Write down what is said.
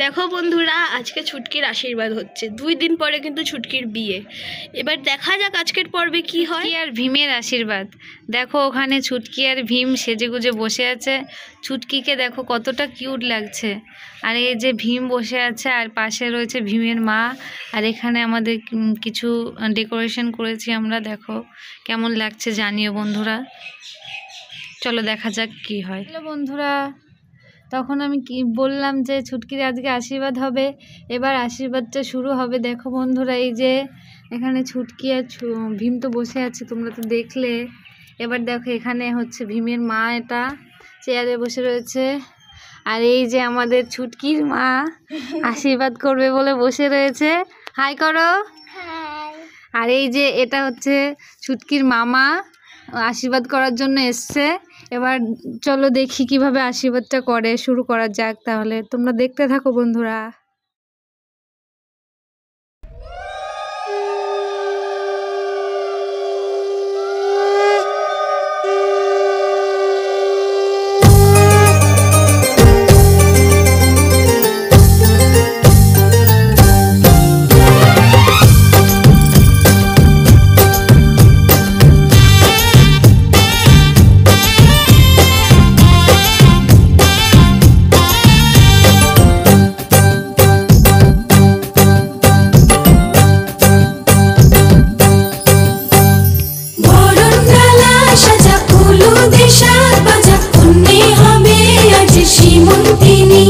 দেখো বন্ধুরা, আজকে ছুটকির আশীর্বাদ হচ্ছে। 2 দিন পরে কিন্তু ছুটকির বিয়ে। এবার দেখা যাক আজকের পর্বে কি হয়। আর ভীমের আশীর্বাদ দেখো, ওখানে ছুটকি আর ভীম সেজেগুজে বসে আছে। ছুটকিকে দেখো কতটা কিউট লাগছে। আর এই যে ভীম বসে আছে, আর পাশে রয়েছে ভীমের মা। আর এখানে আমাদের কিছু ডেকোরেশন করেছি আমরা, দেখো কেমন লাগছে জানিও বন্ধুরা। চলো দেখা যাক কি হয়। হ্যালো বন্ধুরা, তখন আমি কি বললাম যে ছুটকির আজকে আশীর্বাদ হবে। এবার আশীর্বাদটা শুরু হবে। দেখো বন্ধুরা, এই যে এখানে ছুটকি আর ভীম তো বসে আছে, তোমরা তো দেখলে। এবার দেখো এখানে হচ্ছে ভীমের মা, এটা চেয়ারে বসে রয়েছে। আর এই যে আমাদের ছুটকির মা আশীর্বাদ করবে বলে বসে রয়েছে। হাই করো। আর এই যে এটা হচ্ছে ছুটকির মামা, আশীর্বাদ করার জন্য এসছে। এবার চলো দেখি কিভাবে আশীর্বাদটা করে। শুরু করা যাক তাহলে, তোমরা দেখতে থাকো বন্ধুরা। শ্রীমন্তিনী